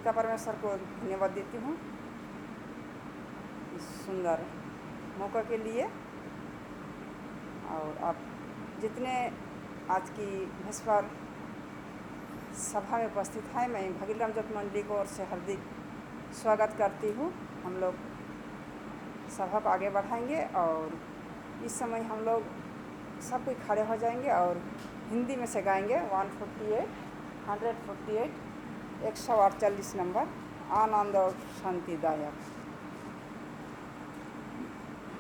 पिता परमेश्वर को धन्यवाद देती हूँ इस सुंदर मौका के लिए। और आप जितने आज की भस्पर सभा में उपस्थित हैं, मैं भगीरथ राम जगत मंडली को ओर से हार्दिक स्वागत करती हूँ। हम लोग सभा को आगे बढ़ाएंगे और इस समय हम लोग सब कोई खड़े हो जाएंगे और हिंदी में से गाएंगे 148 नंबर आनंद और शांतिदायक।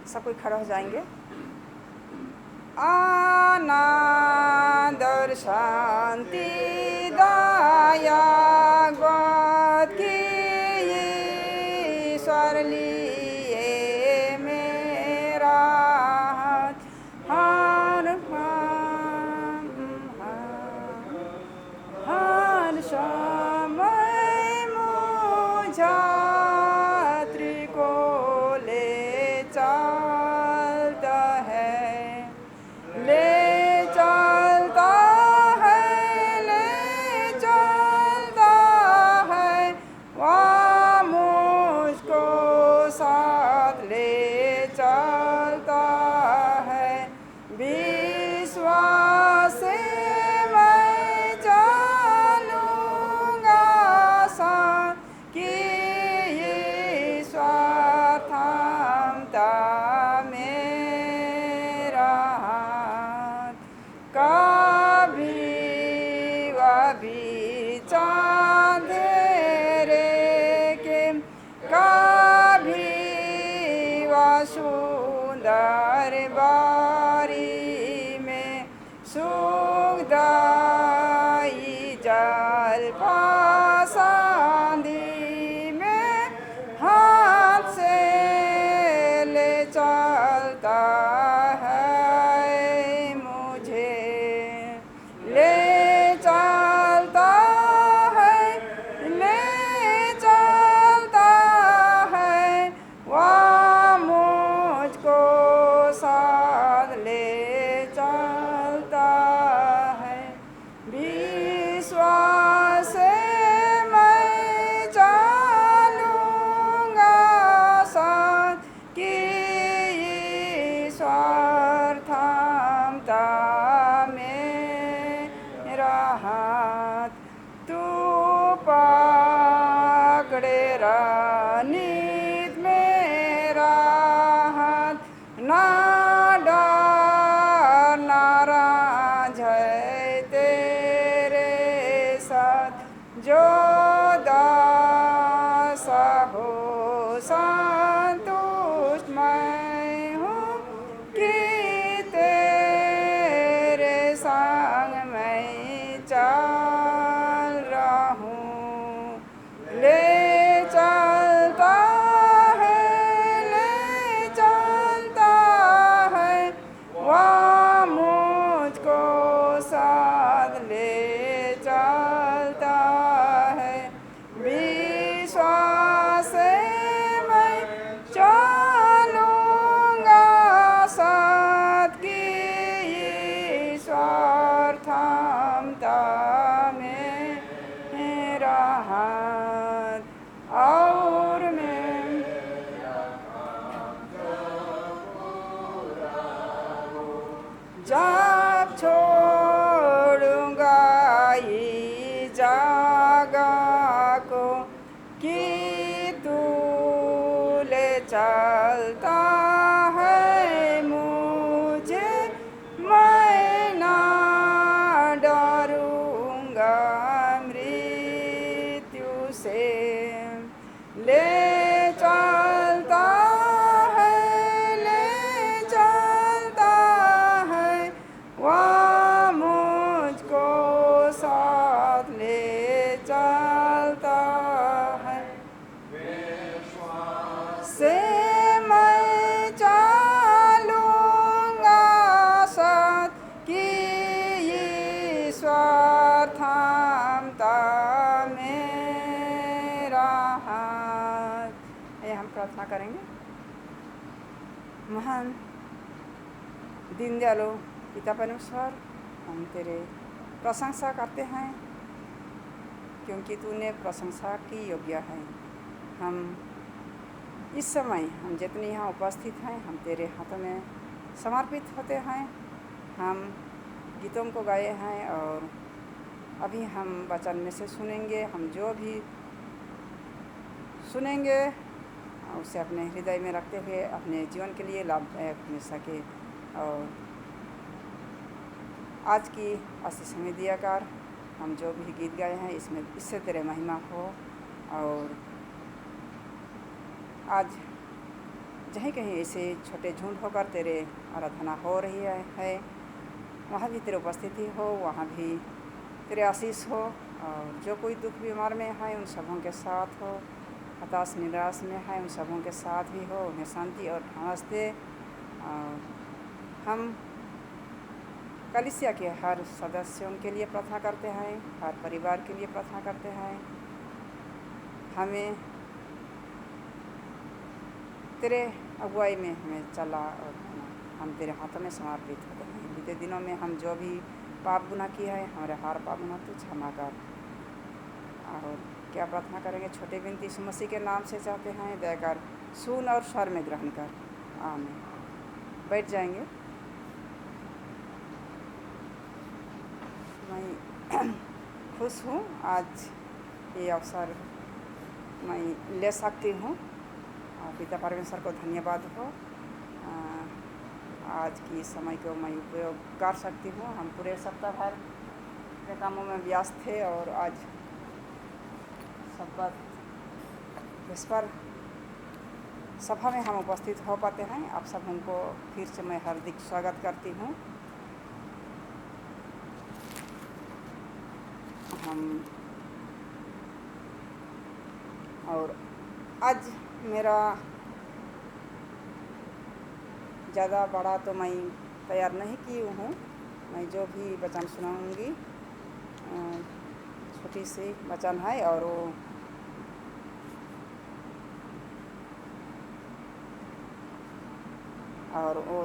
सब कोई खड़े हो जाएंगे। आनंद और शांतिदायक बात की ईश्वर लिए मेरा हाथ हर समय मुझात्री को ले चलता है, ले चलता है, वह मुझको साथ ले चलता है। विश्वास से मैं चलूँगा साथ कि ईश्वर थामता मेरा हाथ। कभी अंधेरे के, कभी वह सुंदर बारी में सुखदाई जल पासांदी में हाथ से ले चलता है मुझे, ले चलता है, वह मुझको साथ ले चलता है। विश्वास से मैं चलूँगा साथ कि ईश्वर थामता मेरा हाथ। तू पकड़े नित मेरा हाथ, ना डर नाराज है तेरे साथ। जो दासा हो संतुष्ट मैं हूँ कि तेरे संग मैं चल रहा हूँ। ले चलता है, वह मुझको साथ ले चलता है। विश्वास से मैं चलूँगा साथ कि ईश्वर थामता मेरा हाथ। और मैं जब छोड़ूंगा ये जगह को कि तू ले चलता है मुझे, मैं ना डरूंगा मृत्यु से। ले चलता है, वह मुझको साथ ले चलता है। से मैं चलूँगा साथ कि ईश्वर थामता मेरा हाथ। हम प्रार्थना करेंगे। महान दीनदयालु पिता परमेश्वर, हम तेरे प्रशंसा करते हैं क्योंकि तूने प्रशंसा की योग्य है। हम इस समय हम जितने यहाँ उपस्थित हैं, हम तेरे हाथों में समर्पित होते हैं। हम गीतों को गाए हैं और अभी हम वचन में से सुनेंगे। हम जो भी सुनेंगे उसे अपने हृदय में रखते हुए अपने जीवन के लिए लाभदायक मिल सके। और आज की आशीष में दिया कर, हम जो भी गीत गाए हैं इससे तेरे महिमा हो। और आज जहीं कहीं ऐसे छोटे झुंड होकर तेरे आराधना हो रही है, वहाँ भी तेरे उपस्थिति हो, वहाँ भी तेरे आशीष हो। और जो कोई दुख बीमार में है उन सबों के साथ हो, हताश निराश में है उन सबों के साथ भी हो, उन्हें शांति और ढांढस दे। और हम कलीसिया के हर सदस्यों के लिए प्रार्थना करते हैं, हर परिवार के लिए प्रार्थना करते हैं। हमें तेरे अगुवाई में हमें चला और हम तेरे हाथों में समर्पित होते हैं। बीते दिनों में हम जो भी पाप गुनाह किया है, हमारे हर पाप गुनाह तू क्षमा कर। और क्या प्रार्थना करेंगे? छोटे विनती यीशु मसीह के नाम से चाहते हैं, दया कर सुन और स्वर में ग्रहण कर। आमीन। बैठ जाएंगे। मैं खुश हूँ आज ये अवसर मैं ले सकती हूँ। पिता परमेश्वर को धन्यवाद हो, आज की समय को मैं उपयोग कर सकती हूँ। हम पूरे सप्ताह भर के कामों में व्यस्त थे और आज शब्द विस्पर सभा में हम उपस्थित हो पाते हैं। आप सबों को फिर से मैं हार्दिक स्वागत करती हूँ। हम और आज मेरा ज़्यादा बड़ा तो मैं तैयार नहीं की हूँ। मैं जो भी वचन सुनाऊँगी छोटी सी वचन है और वो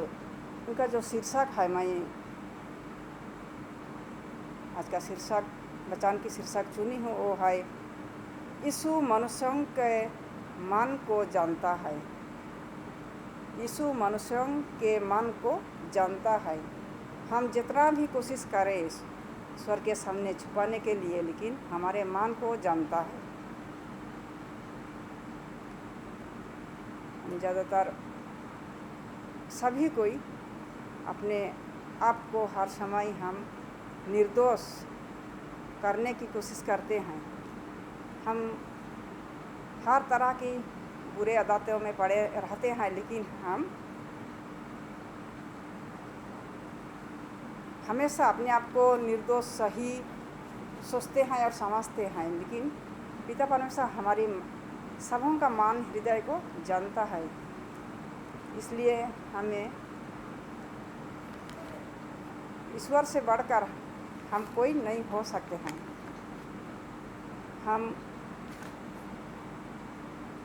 उनका जो शीर्षक है, मैं आज का शीर्षक वचन की शीर्षक चुनी हूँ, वो है यीशु मनुष्यों के मन को जानता है। यीशु मनुष्यों के मन को जानता है। हम जितना भी कोशिश करें ईश्वर के सामने छुपाने के लिए, लेकिन हमारे मन को जानता है। हम ज़्यादातर सभी कोई अपने आप को हर समय हम निर्दोष करने की कोशिश करते हैं। हम हर तरह की बुरे आदतों में पड़े रहते हैं, लेकिन हम हमेशा अपने आप को निर्दोष सही सोचते हैं और समझते हैं। लेकिन पिता परमेश्वर हमारी सबों का मन हृदय को जानता है। इसलिए हमें ईश्वर से बढ़कर हम कोई नहीं हो सकते हैं। हम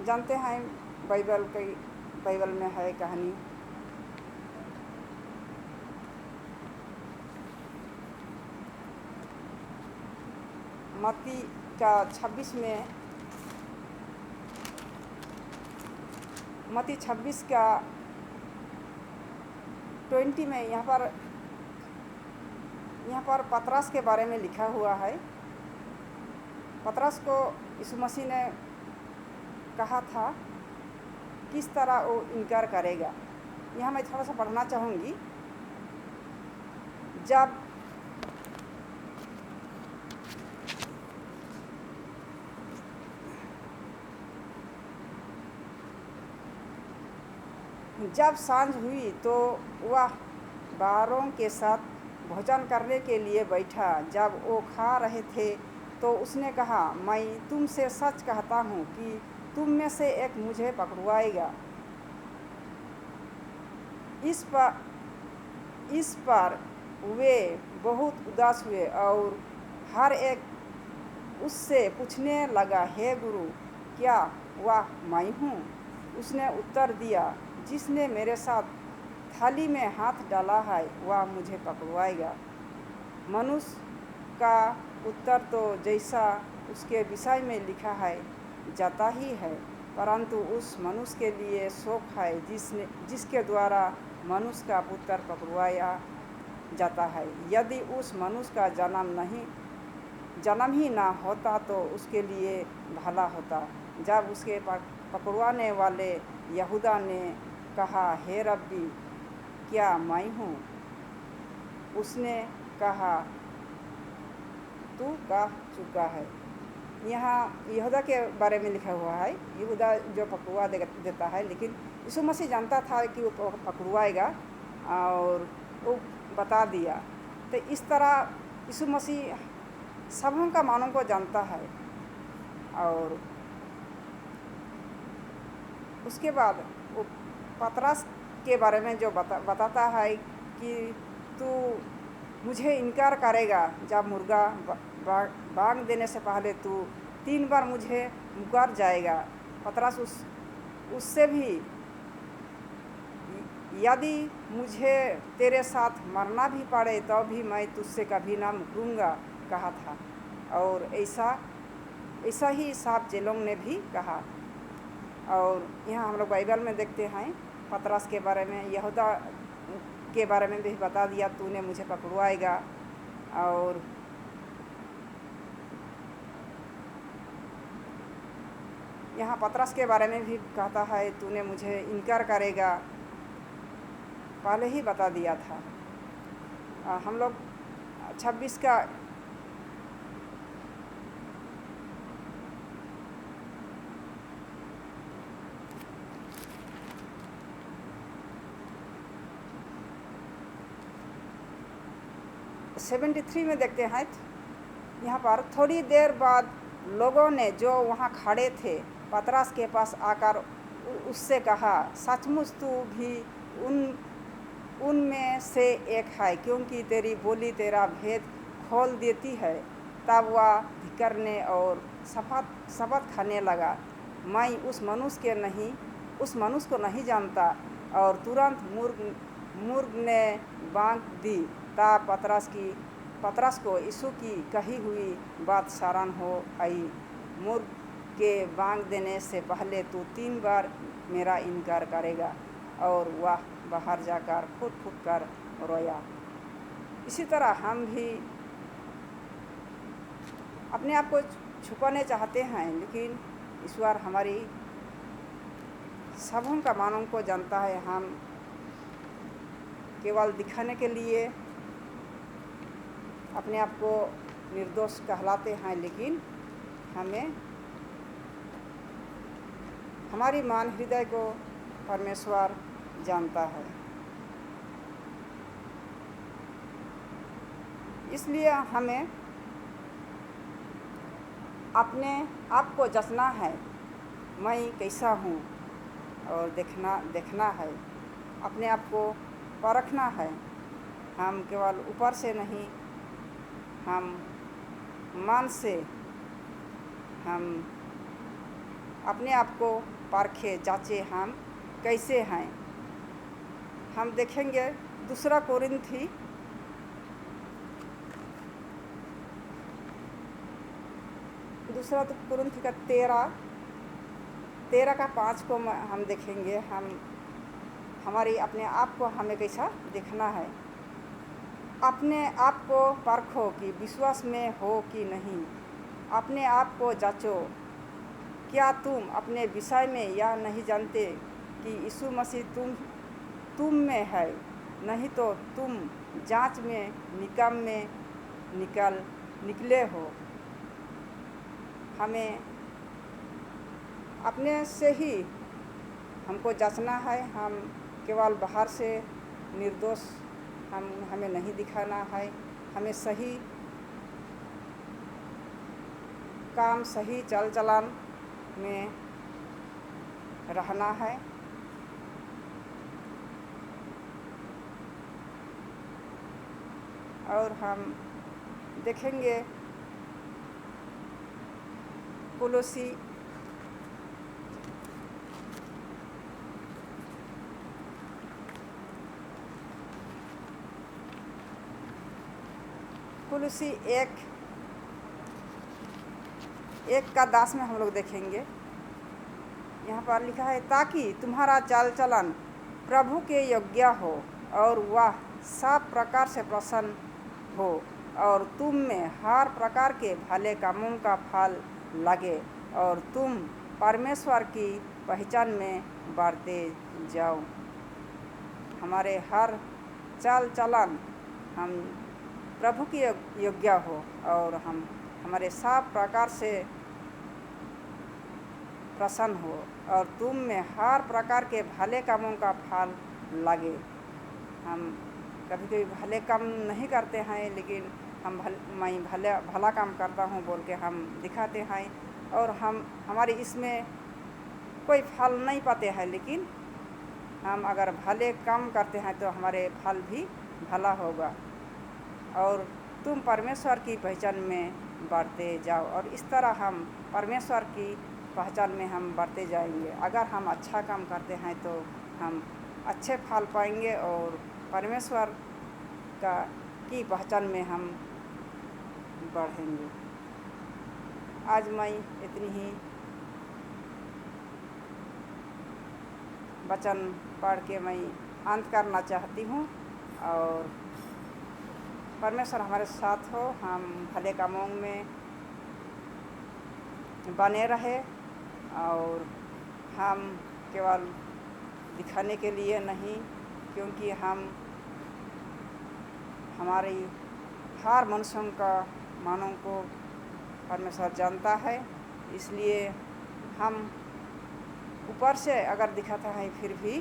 जानते हैं बाइबल में है कहानी, मत्ती का 26 में, मत्ती 26 का 20 में यहाँ पर पतरस के बारे में लिखा हुआ है। पतरस को यीशु मसीह ने कहा था किस तरह वो इनकार करेगा। यहाँ मैं थोड़ा सा पढ़ना चाहूँगी। जब सांझ हुई तो वह बारों के साथ भोजन करने के लिए बैठा। जब वो खा रहे थे तो उसने कहा, मैं तुमसे सच कहता हूँ कि तुम में से एक मुझे पकड़वाएगा। इस पर वे बहुत उदास हुए और हर एक उससे पूछने लगा, हे गुरु, क्या वह मैं हूँ? उसने उत्तर दिया, जिसने मेरे साथ थाली में हाथ डाला है वह मुझे पकड़वाएगा। मनुष्य का उत्तर तो जैसा उसके विषय में लिखा है जाता ही है, परंतु उस मनुष्य के लिए शोक है जिसके द्वारा मनुष्य का पुत्र पकड़वाया जाता है। यदि उस मनुष्य का जन्म ही ना होता तो उसके लिए भला होता। जब उसके पकड़वाने वाले यहूदा ने कहा, हे रब्बी, क्या मैं हूँ? उसने कहा, तू कह चुका है। यहाँ यहूदा के बारे में लिखा हुआ है, यहूदा जो पकड़वा देता है, लेकिन यीशु मसीह जानता था कि वो पकड़वाएगा और वो बता दिया। तो इस तरह यीशु मसीह सबों का मानों को जानता है। और उसके बाद वो पतरस के बारे में जो बताता है कि तू मुझे इनकार करेगा, जब मुर्गा बांग देने से पहले तू 3 बार मुझे मुकर जाएगा। पतरस उससे भी, यदि मुझे तेरे साथ मरना भी पड़े तो भी मैं तुझसे कभी ना मुकरूंगा कहा था। और ऐसा ही साहब जेलों ने भी कहा। और यहाँ हम लोग बाइबल में देखते हैं पतरस के बारे में, यहूदा के बारे में भी बता दिया, तूने मुझे पकड़वाएगा। और यहाँ पतरस के बारे में भी कहता है, तूने मुझे इनकार करेगा, पहले ही बता दिया था। हम लोग 26 का (73) में देखते हैं। यहाँ पर थोड़ी देर बाद लोगों ने जो वहाँ खड़े थे पतरस के पास आकर उससे कहा, सचमुच तू भी उनमें से एक है, क्योंकि तेरी बोली तेरा भेद खोल देती है। तब वह धिक्करने और शपथ खाने लगा, मैं उस मनुष्य को नहीं जानता। और तुरंत मुर्ग ने बांग दी। तब पतरस को यीशु की कही हुई बात स्मरण हो आई, मुर्ग के बांग देने से पहले तू 3 बार मेरा इनकार करेगा। और वह बाहर जाकर फूट कर रोया। इसी तरह हम भी अपने आप को छुपाने चाहते हैं, लेकिन ईश्वर हमारी सबों का मानों को जानता है। हम केवल दिखाने के लिए अपने आप को निर्दोष कहलाते हैं, लेकिन हमें हमारी मान हृदय को परमेश्वर जानता है। इसलिए हमें अपने आप को जांचना है, मैं कैसा हूँ, और देखना है, अपने आप को परखना है। हम केवल ऊपर से नहीं, हम मन से हम अपने आप को परखे जांचे हम कैसे हैं। हम देखेंगे 2 कोरिन्थी 13 का 5 को हम देखेंगे। हमारी अपने आप को हमें कैसा देखना है। अपने आप को परखो कि विश्वास में हो कि नहीं, अपने आप को जांचो। क्या तुम अपने विषय में यह नहीं जानते कि यीशु मसीह तुम में है? नहीं तो तुम जांच में निकम्मे निकले हो। हमें अपने से ही हमको जांचना है। हम केवल बाहर से निर्दोष हमें नहीं दिखाना है। हमें सही काम, सही चाल चलन में रहना है। और हम देखेंगे कुलुसी 1 1 का 10 में हम लोग देखेंगे। यहाँ पर लिखा है, ताकि तुम्हारा चाल चलन प्रभु के योग्य हो और वह सब प्रकार से प्रसन्न हो और तुम में हर प्रकार के भले कामों का फल लगे और तुम परमेश्वर की पहचान में बढ़ते जाओ। हमारे हर चाल चलन हम प्रभु के योग्य हो और हम हमारे सब प्रकार से प्रसन्न हो और तुम में हर प्रकार के भले कामों का फल लगे। हम कभी कभी भले काम नहीं करते हैं, लेकिन मैं भला काम करता हूँ बोल के हम दिखाते हैं और हमारे इसमें कोई फल नहीं पाते हैं, लेकिन हम अगर भले काम करते हैं तो हमारे फल भी भला होगा और तुम परमेश्वर की पहचान में बढ़ते जाओ। और इस तरह हम परमेश्वर की पहचान में हम बढ़ते जाएंगे। अगर हम अच्छा काम करते हैं तो हम अच्छे फल पाएंगे और परमेश्वर की पहचान में हम बढ़ेंगे। आज मैं इतनी ही वचन पढ़ के मैं अंत करना चाहती हूँ और परमेश्वर हमारे साथ हो, हम भले कामों में बने रहे और हम केवल दिखाने के लिए नहीं, क्योंकि हम हमारी हर मनुष्यों का मानों को परमेश्वर जानता है। इसलिए हम ऊपर से अगर दिखाता है फिर भी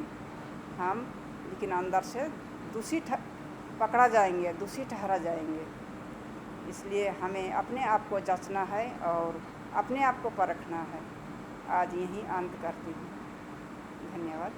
हम लेकिन अंदर से दोषी पकड़ा जाएंगे, दोषी ठहरा जाएंगे। इसलिए हमें अपने आप को जांचना है और अपने आप को परखना है। आज यहीं अंत करती हूँ। धन्यवाद।